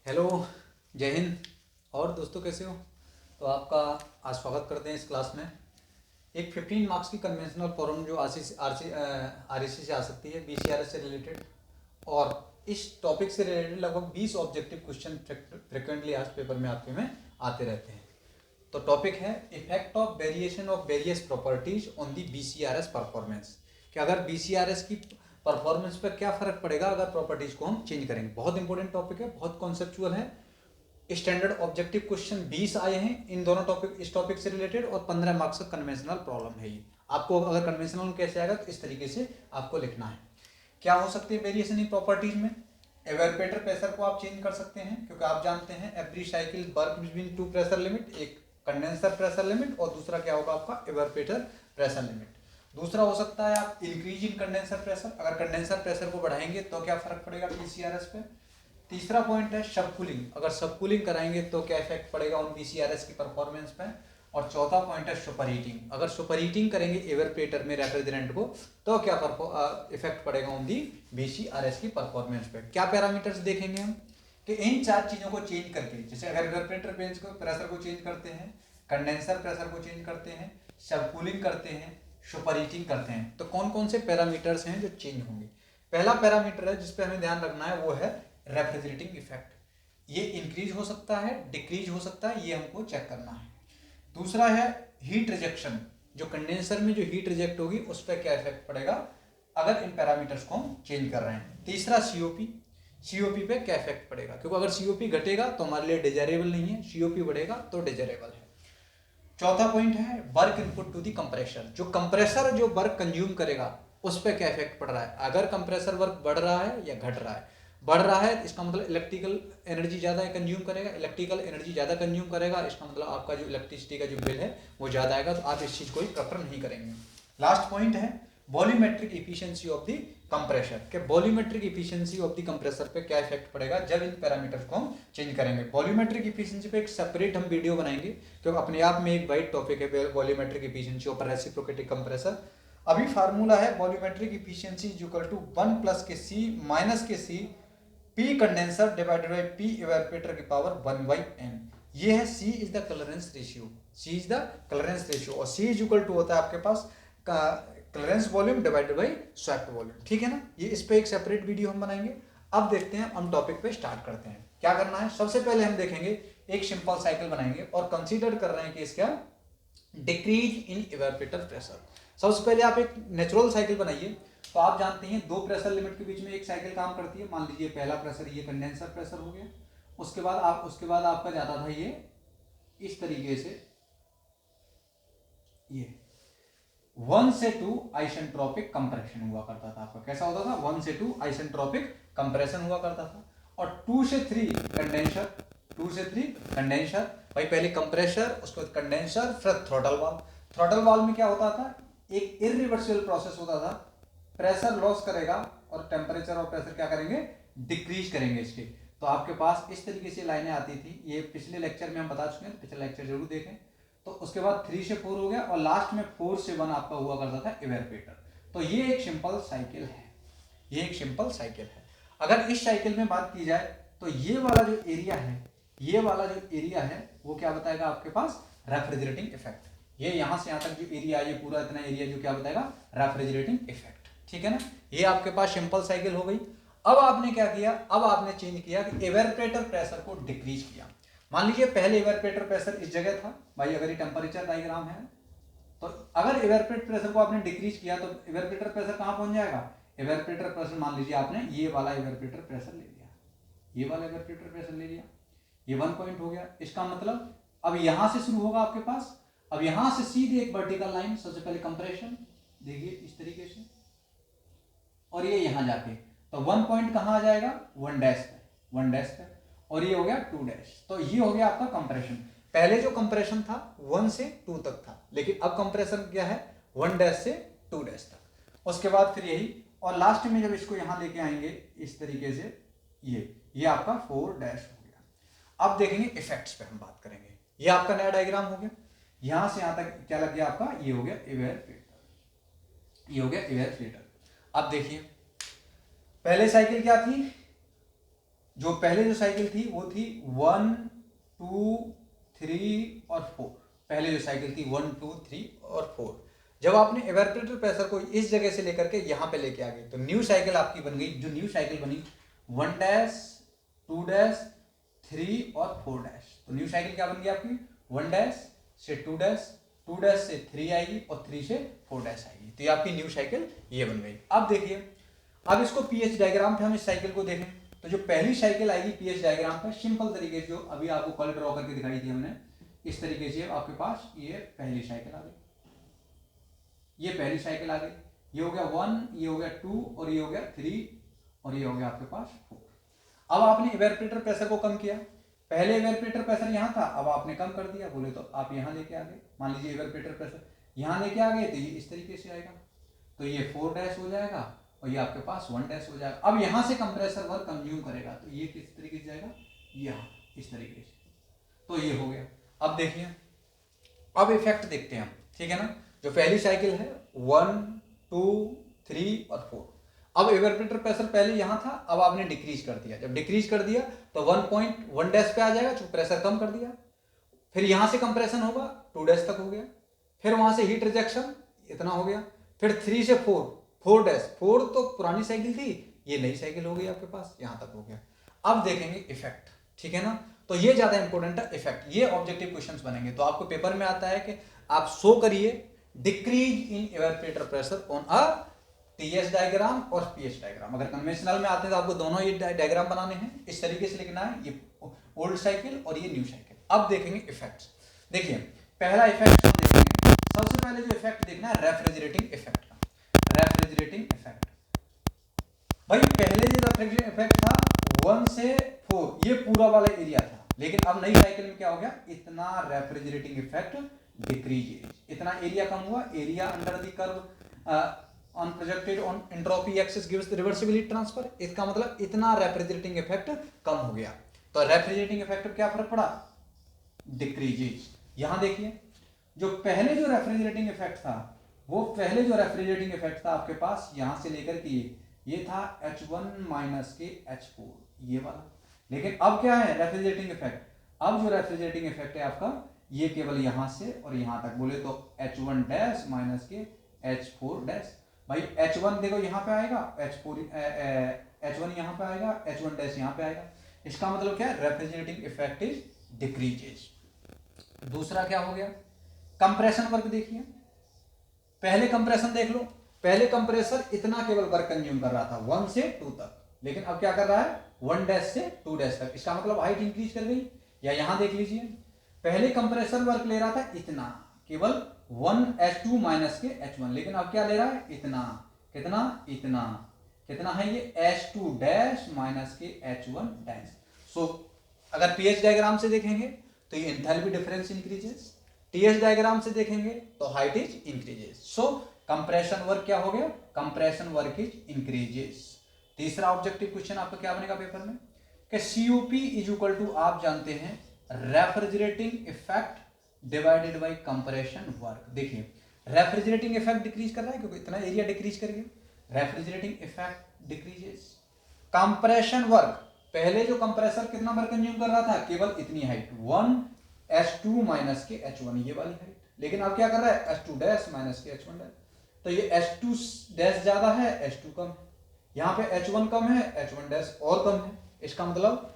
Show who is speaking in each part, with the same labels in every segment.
Speaker 1: Hello, जय हिंद। और दोस्तों कैसे हो? तो आपका आज स्वागत करते हैं इस क्लास में। एक 15 मार्क्स की कन्वेंशनल प्रॉब्लम जो आर से आ सकती है, BCRS से रिलेटेड। और इस टॉपिक से रिलेटेड लगभग 20 ऑब्जेक्टिव क्वेश्चन फ्रिक्वेंटली आज पेपर में आपके में आते रहते हैं। तो टॉपिक है effect of variation of various properties on the BCRS performance, कि अगर BCRS की परफॉर्मेंस पर क्या फर्क पड़ेगा अगर प्रॉपर्टीज को हम चेंज करेंगे। बहुत इंपॉर्टेंट टॉपिक है, बहुत कॉन्सेप्चुअल है। स्टैंडर्ड ऑब्जेक्टिव क्वेश्चन 20 आए हैं इन दोनों टॉपिक, इस टॉपिक से रिलेटेड, और 15 मार्क्स का कन्वेंशनल प्रॉब्लम है ये। आपको अगर कन्वेंशनल कैसे आएगा तो इस तरीके से आपको लिखना है। क्या हो सकती है वेरिएशन इन प्रॉपर्टीज में? एवेपोरेटर प्रेशर को आप चेंज कर सकते हैं, क्योंकि आप जानते हैं every cycle work between two pressure limit, एक कंडेंसर प्रेशर लिमिट और दूसरा क्या होगा आपका एवेपोरेटर प्रेशर लिमिट। दूसरा हो सकता है आप इंक्रीज इन कंडेंसर प्रेशर, अगर कंडेंसर प्रेशर को बढ़ाएंगे तो क्या फर्क पड़ेगा BCRS पे। तीसरा पॉइंट है सब कूलिंग, अगर सब कूलिंग कराएंगे तो क्या इफेक्ट पड़ेगा उन BCRS की परफॉर्मेंस पे। और चौथा पॉइंट है सुपर हीटिंग, अगर सुपर हीटिंग करेंगे एवेपोरेटर में रेफ्रिजरेंट को तो क्या इफेक्ट पड़ेगा उन दी BCRS की परफॉर्मेंस पे। क्या पैरामीटर्स देखेंगे हम कि इन चार चीजों को चेंज करके, जैसे अगर एवेपोरेटर प्रेशर को चेंज करते हैं, कंडेंसर प्रेशर को चेंज करते हैं, सब कूलिंग करते हैं, सुपर हीटिंग करते हैं, तो कौन कौन से पैरामीटर्स हैं जो चेंज होंगे। पहला पैरामीटर है जिस पे हमें ध्यान रखना है, वो है रेफ्रिजरेटिंग इफेक्ट। ये इंक्रीज हो सकता है, डिक्रीज हो सकता है, ये हमको चेक करना है। दूसरा है हीट रिजेक्शन, जो कंडेंसर में जो हीट रिजेक्ट होगी उस पर क्या इफेक्ट पड़ेगा अगर इन पैरामीटर्स को हम चेंज कर रहे हैं। तीसरा सीओपी पे क्या इफेक्ट पड़ेगा, क्योंकि अगर सीओपी घटेगा तो हमारे लिए डिजायरेबल नहीं है, सीओपी बढ़ेगा तो डिजायरेबल है। चौथा पॉइंट है work input to the compressor, जो कंप्रेसर जो वर्क कंज्यूम करेगा उस पर क्या इफेक्ट पड़ रहा है। अगर कंप्रेसर वर्क बढ़ रहा है या घट रहा है, बढ़ रहा है इसका मतलब इलेक्ट्रिकल एनर्जी ज़्यादा कंज्यूम करेगा, इलेक्ट्रिकल एनर्जी ज़्यादा कंज्यूम करेगा इसका मतलब आपका जो इलेक्ट्रिसिटी का जो बिल है वो ज़्यादा आएगा, तो आप इस चीज़ को ही प्रेफर नहीं करेंगे। लास्ट पॉइंट है volumetric efficiency of the compressor, के volumetric efficiency of the compressor पे क्या इफेक्ट पड़ेगा जब इन पैरामीटर्स को हम चेंज करेंगे। वॉल्यूमेट्रिक इफिशियंसी पे एक सेपरेट हम वीडियो बनाएंगे, क्योंकि अपने आप में एक वाइड टॉपिक है volumetric efficiency of reciprocating compressor. अभी फार्मूला है volumetric efficiency is equal to 1 plus के सी माइनस के C P condenser divided by P evaporator की पावर 1/n। ये है C is the clearance ratio, C is the clearance ratio, और C is equal to होता है आपके पास clearance volume divided by swept volume. ठीक है ना, ये इस पे एक सेपरेट वीडियो हम बनाएंगे। अब देखते हैं, हम टॉपिक पे स्टार्ट करते हैं। क्या करना है, सबसे पहले हम देखेंगे एक सिंपल साइकिल बनाएंगे और कंसीडर कर रहे हैं कि इसका डिक्रीज इन इवेपोरेटर प्रेशर। सबसे पहले आप एक नेचुरल साइकिल बनाइए। तो आप जानते हैं दो प्रेशर लिमिट के बीच में एक साइकिल काम करती है। मान लीजिए पहला प्रेशर ये कंडेंसर प्रेशर हो गया, उसके बाद आपका जाता था ये इस तरीके से, ये 1 से 2 आइसेंट्रोपिक कंप्रेशन हुआ करता था आपका। कैसा होता था, 1 से 2 आइसेंट्रोपिक कंप्रेशन हुआ करता था। और 2 से 3 कंडेंसर, 2 से 3 कंडेंसर, भाई पहले कंप्रेसर उसके बाद कंडेंसर फिर थ्रॉटल वाल्व। थ्रॉटल वाल्व में क्या होता था, एक इरिवर्सिबल प्रोसेस होता था, प्रेशर लॉस करेगा और टेम्परेचर और प्रेशर क्या करेंगे, डिक्रीज करेंगे इसके। तो आपके पास इस तरीके से लाइनें आती थी, ये पिछले लेक्चर में हम बता चुके हैं, पिछले लेक्चर जरूर देखें। तो उसके बाद 3 से 4 हो गया और लास्ट में 4 से 1 आपका हुआ करता था इवेपोरेटर। तो ये एक सिंपल साइकिल है, ये एक सिंपल साइकिल है। अगर इस साइकिल में बात की जाए तो ये वाला जो एरिया है, ये वाला जो एरिया है वो क्या बताएगा आपके पास, रेफ्रिजरेटिंग इफेक्ट। ये यहां से यहां तक जो एरिया, ये पूरा इतना एरिया जो क्या बताएगा, रेफ्रिजरेटिंग इफेक्ट। ठीक है ना, ये आपके पास सिंपल साइकिल हो गई। अब आपने क्या किया, अब आपने चेंज किया कि इवेपोरेटर प्रेशर को डिक्रीज किया। मान लीजिए पहले इवेपोरेटर प्रेशर इस जगह था, भाई अगर ये टेम्परेचर डायग्राम है तो अगर इवेपोरेटर प्रेशर को आपने डिक्रीज किया तो इवेपोरेटर प्रेशर कहां पहुंच जाएगा, इवेपोरेटर प्रेशर मान लीजिए आपने ये वाला इवेपोरेटर प्रेशर ले लिया, ये वाला इवेपोरेटर प्रेशर ले लिया, ये 1 पॉइंट हो गया। इसका मतलब अब यहां से शुरू होगा आपके पास, अब यहां से सीधे एक वर्टिकल लाइन, सबसे पहले कंप्रेशन देखिए इस तरीके से, और ये यहां जाके तो 1 पॉइंट कहां आ जाएगा, 1 डैश पे, 1 डैश पे, और ये हो गया 2 डैश। तो ये हो गया आपका कंप्रेशन। पहले जो कंप्रेशन था 1 से 2 तक था, लेकिन अब कंप्रेशन क्या है 1 डैश से 2 डैश तक। उसके बाद फिर यही, और लास्ट में जब इसको यहां लेके आएंगे इस तरीके से, ये आपका 4 डैश हो गया। अब देखेंगे इफेक्ट्स पे हम बात करेंगे। ये आपका नया डायग्राम हो गया, यहां से यहां तक क्या लग गया आपका, ये हो गया इवेपोरेटर, ये हो गया इवेपोरेटर। अब देखिए पहले साइकिल क्या थी, जो पहले जो साइकिल थी वो थी 1 2 3 और 4। पहले जो साइकिल थी 1 2 3 और 4। जब आपने इवेपोरेटर प्रेशर को इस जगह से लेकर के यहाँ पे लेके आ गए तो न्यू साइकिल आपकी बन गई। जो न्यू साइकिल बनी 1 डैश 2 डैश 3 और 4 डैश। तो न्यू साइकिल क्या बन गई आपकी 1 डैश से 2 डैश, 2 डैश से 3 आएगी और 3 से 4 डैश आएगी। तो ये आपकी न्यू साइकिल ये बन गई। अब देखिए, अब इसको पीएच डायग्राम पे हम इस साइकिल को देखें तो जो पहली साइकिल आएगी पीएच डायग्राम पे सिंपल तरीके से, जो अभी आपको कल ड्रॉ करके दिखाई थी हमने, इस तरीके से आपके पास ये पहली साइकिल आ गई, ये पहली साइकिल आ गई, ये हो गया 1, ये हो गया 2 और ये हो गया 3 और ये हो गया आपके पास 4। अब आपने इवेपोरेटर प्रेशर को कम किया। पहले इवेपोरेटर प्रेशर यहाँ था, अब आपने कम कर दिया, बोले तो आप यहाँ लेके आ गए। मान लीजिए इवेपोरेटर प्रेशर यहाँ लेके आ गए तो ये इस तरीके से आएगा, तो ये 4 डैश हो जाएगा और ये आपके पास 1 डैश हो जाएगा। अब यहाँ से कंप्रेसर वर्क कंज्यूम करेगा तो ये किस तरीके से जाएगा, यहाँ इस तरीके से, तो ये हो गया। अब देखिए, अब इफेक्ट देखते हैं हम, ठीक है ना। जो पहली साइकिल है 1 2 3 और 4। अब इवेपोरेटर प्रेशर पहले यहाँ था, अब आपने डिक्रीज कर दिया। जब डिक्रीज कर दिया तो 1.1 डैश पे आ जाएगा, जो प्रेशर कम कर दिया। फिर यहाँ से कंप्रेशन होगा 2 डैश तक हो गया, फिर वहां से हीट रिजेक्शन इतना हो गया, फिर 3 से 4 डैश, 4 तो पुरानी साइकिल थी, ये नई साइकिल हो गई आपके पास, यहाँ तक हो गया। अब देखेंगे इफेक्ट, ठीक है ना। तो ये ज्यादा इंपॉर्टेंट है इफेक्ट, ये ऑब्जेक्टिव क्वेश्चंस बनेंगे। तो आपको पेपर में आता है कि आप शो करिए decrease in evaporator pressure on a TS diagram और पीएच डायग्राम। अगर कन्वेंशनल में आते हैं तो आपको दोनों ये डायग्राम बनाने हैं, इस तरीके से लिखना है, ये ओल्ड साइकिल और ये न्यू साइकिल। अब देखेंगे इफेक्ट्स। देखिए पहला इफेक्ट हम देखेंगे, सबसे पहले जो इफेक्ट देखना है रेफ्रिजरेटिंग इफेक्ट का। रेफ्रिजरेटिंग इफेक्ट, भाई पहले जो रेफ्रिजरेटिंग इफेक्ट था 1 से 4, ये पूरा वाला एरिया था, लेकिन अब नई साइकिल में क्या हो गया, इतना रेफ्रिजरेटिंग इफेक्ट डिक्रीज, इतना एरिया कम हुआ। Area under the curve on projected on entropy axis gives reversible heat transfer. इसका मतलब इतना रेफ्रिजरेटिंग इफेक्ट कम हो गया। तो रेफ्रिजरेटिंग इफेक्ट पर क्या फर्क पड़ा, डिक्रीजेज। यहां देखिए, जो पहले जो रेफ्रिजरेटिंग इफेक्ट था, वो पहले जो रेफ्रिजरेटिंग इफेक्ट था आपके पास यहां से लेकर के ये था H1 माइनस के H4, ये वाला। लेकिन अब क्या है रेफ्रिजरेटिंग इफेक्ट, अब जो रेफ्रिजरेटिंग इफेक्ट है आपका ये केवल यहां से और यहां तक, बोले तो H1 डैश माइनस के H4 डैश। भाई H1 देखो यहाँ पे आएगा, H1 यहाँ पे आएगा, H1 डैश यहाँ पे आएगा। इसका मतलब क्या है, रेफ्रिजरेटिंग इफेक्ट इज डिक्रीजेज। दूसरा क्या हो गया, कंप्रेशन वर्क देखिए। पहले कंप्रेशन देख लो, पहले कंप्रेसर इतना केवल वर्क कंज्यूम कर रहा था 1 से 2 तक, लेकिन अब क्या कर रहा है 1 डैश से 2 डैश तक। इसका मतलब हाइट इंक्रीज कर गई। या यहां देख लीजिए, पहले कंप्रेसर वर्क ले रहा था इतना, केवल 1H2 माइनस के H1, लेकिन अब क्या ले रहा है इतना, कितना, इतना, कितना है ये H2 डैश माइनस के H1 डैश। सो अगर पीएच डायग्राम से देखेंगे तो ये enthalpy difference increases, TS diagram से देखेंगे तो height is increases. So compression work क्या हो गया, कंप्रेशन वर्क इज इंक्रीजेस। तीसरा ऑब्जेक्टिव क्वेश्चन आपका क्या बनेगा पेपर में कि सीओपी इज इक्वल टू, आप जानते हैं, refrigerating effect divided by compression work. देखिए रेफ्रिजरेटिंग इफेक्ट डिक्रीज कर रहा है क्योंकि इतना एरिया डिक्रीज कर गया, refrigerating effect decreases. Compression work, पहले जो कंप्रेसर कितना वर्क कंज्यूम कर रहा था, केवल इतनी हाइट 1H2 माइनस के H1, ये वाली हाइट, लेकिन अब क्या कर रहा है H2 डैश माइनस के H1 डैश। तो ये H2 डैश ज्यादा है, H2 कम है, यहाँ पे H1 कम है, H1 डैश और कम है। इसका मतलब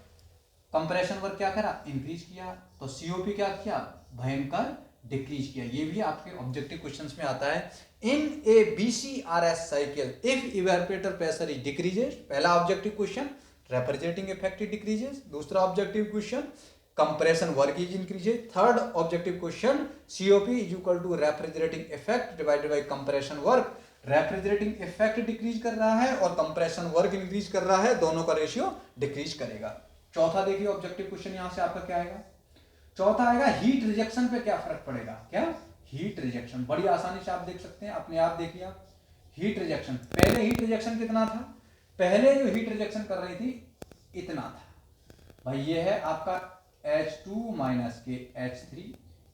Speaker 1: कंप्रेशन वर्क क्या करा, इंक्रीज किया। तो सीओपी क्या किया, भयंकर डिक्रीज किया। ये भी आपके ऑब्जेक्टिव क्वेश्चंस में आता है। In a BCRS cycle if evaporator pressure is decreases, पहला objective question refrigerating effect decreases, दूसरा objective question compression work is increases, third objective question COP is equal to refrigerating effect divided by compression work. Refrigerating effect decrease कर रहा है और compression work increase कर रहा है, दोनों का रेशियो डिक्रीज करेगा। चौथा देखिए ऑब्जेक्टिव क्वेश्चन यहां से आपका क्या आएगा, चौथा आएगा हीट रिजेक्शन पे क्या फर्क पड़ेगा। क्या हीट रिजेक्शन, बड़ी आसानी से आप देख सकते हैं, अपने आप देखिए आप। हीट रिजेक्शन, पहले हीट रिजेक्शन कितना था, पहले जो हीट रिजेक्शन कर रही थी इतना था। भाई ये है आपका H2 माइनस के H3,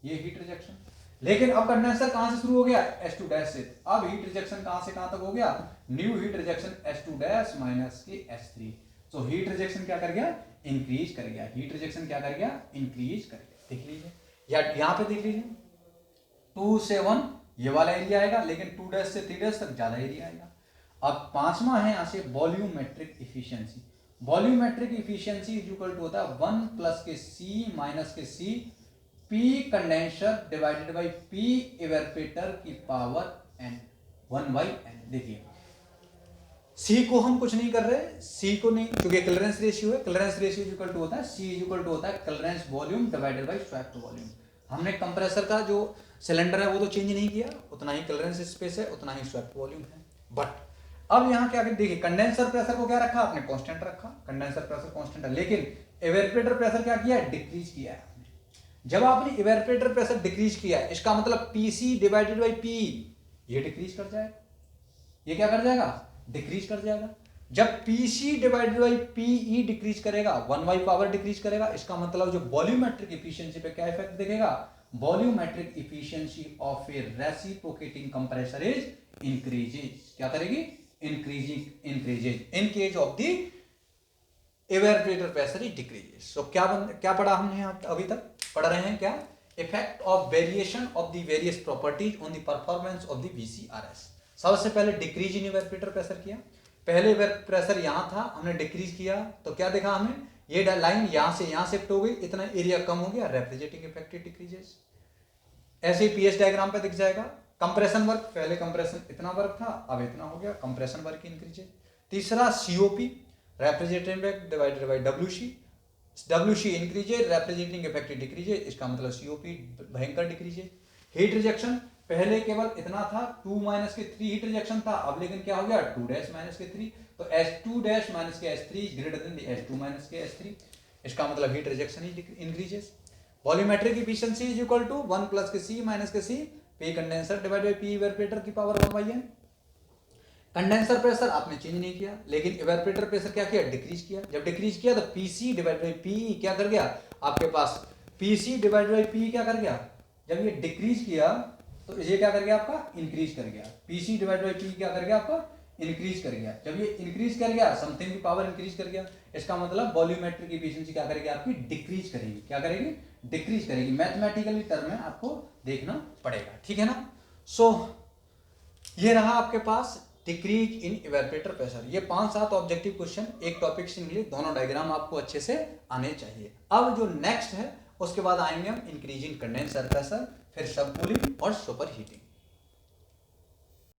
Speaker 1: ये हीट रिजेक्शन। लेकिन अब कंडेंसर कहां से शुरू हो गया, H2 डैश से। अब हीट रिजेक्शन कहां से कहां तक हो गया, new heat rejection H2 dash minus के H3। सो हीट रिजेक्शन क्या कर गया, इंक्रीज कर गया, हीट रिजेक्शन क्या कर गया, इंक्रीज कर गया। देख लीजिए या यहाँ पे देख लीजिए 2 से 1 ये वाला एरिया आएगा, लेकिन 2' से 3' तक ज्यादा एरिया आएगा। अब पांचवा है यहाँ से volumetric efficiency. Volumetric efficiency is equal to होता है 1 प्लस के सी माइनस के C P condenser divided by P evaporator की पावर n 1/n। देखिए सी को हम कुछ नहीं कर रहे, सी को नहीं, क्योंकि क्लियरेंस रेशियो है, क्लियरेंस रेशियो इक्वल टू होता है सी इक्वल टू होता है clearance volume divided by swapped volume. हमने कंप्रेसर का जो सिलेंडर है वो तो चेंज नहीं किया, उतना ही क्लियरेंस स्पेस है, उतना ही स्वैप्ड वॉल्यूम है। बट अब यहाँ क्या देखिए कंडेंसर प्रेशर को क्या रखा आपने, कांस्टेंट रखा, कंडेंसर प्रेशर कांस्टेंट है, लेकिन इवेपोरेटर प्रेशर क्या किया है, डिक्रीज किया है आपने। जब आपने इवेपोरेटर प्रेशर डिक्रीज किया है, इसका मतलब पीसी डिवाइडेड बाई पी ये डिक्रीज कर जाएगा, ये क्या कर जाएगा, डिक्रीज कर जाएगा। जब PC divided by PE decrease करेगा, 1 पावर डिक्रीज करेगा, इसका मतलब जो वॉल्यूमेट्रिक इफिशियंसी पे क्या इफेक्ट दिखेगा, volumetric efficiency of a reciprocating compressor is increases. क्या करेगी, increases in case of the evaporator pressure is decreases. So क्या पढ़ा हमने यहाँ अभी तक, पढ़ रहे हैं क्या, effect of variation of the various properties on the performance of the VCRS. सबसे पहले डिक्रीज इन इवेपोरेटर प्रेशर किया, पहले प्रेशर यहां था, हमने डिक्रीज किया तो क्या देखा हमें, ये लाइन यहां से यहां शिफ्ट हो गई, इतना एरिया कम हो गया, रेफ्रिजरेटिंग इफेक्ट डिक्रीजेस। ऐसे ही पीएस डायग्राम पे दिख जाएगा। कंप्रेशन वर्क, पहले कंप्रेशन इतना वर्क था, अब इतना हो गया, कंप्रेशन वर्क इंक्रीजेस। तीसरा COP, refrigerating effect divided bye WC, WC increases, refrigerating effect decreases, इसका मतलब सीओपी भयंकर डिक्रीजेस। हीट रिजेक्शन, पहले केवल इतना था 2 माइनस के 3 हीट रिजेक्शन था, अब लेकिन क्या हो गया 2 डैश माइनस के 3, तो S2 डैश माइनस के S3 is greater than S2 minus के S3, इसका मतलब heat rejection is increases. Volumetric efficiency is equal to 1 plus K C minus K C P condenser divided by P evaporator की power 1/n। Condenser pressure आपने change नहीं किया, लेकिन evaporator pressure क्या किया, डिक्रीज किया। जब डिक्रीज किया तो पीसी डिवाइडेड बाय पी क्या कर गया आपके पास, पीसी डिवाइडेड बाय पी क्या कर गया, जब ये डिक्रीज किया तो ये क्या कर गया आपका, इंक्रीज कर गया। पीसी डिवाइडेड बाय पी क्या कर गया आपका, इंक्रीज कर गया। जब ये इंक्रीज कर गया, समथिंग की पावर इंक्रीज कर गया, इसका मतलब वॉल्यूमेट्रिक इफिशिएंसी क्या करेगी आपकी, डिक्रीज करेगी। क्या करेगी, डिक्रीज करेगी। मैथमेटिकली टर्म में आपको देखना पड़ेगा, ठीक है ना। सो ये रहा आपके पास डिक्रीज इन इवेपोरेटर प्रेशर। ये 5-7 ऑब्जेक्टिव क्वेश्चन एक टॉपिक से मिले, दोनों डायग्राम आपको अच्छे से आने चाहिए। अब जो नेक्स्ट है उसके बाद आएंगे हम इंक्रीज इन कंडेंसर प्रेशर, फिर सब कूलिंग और सुपर हीटिंग।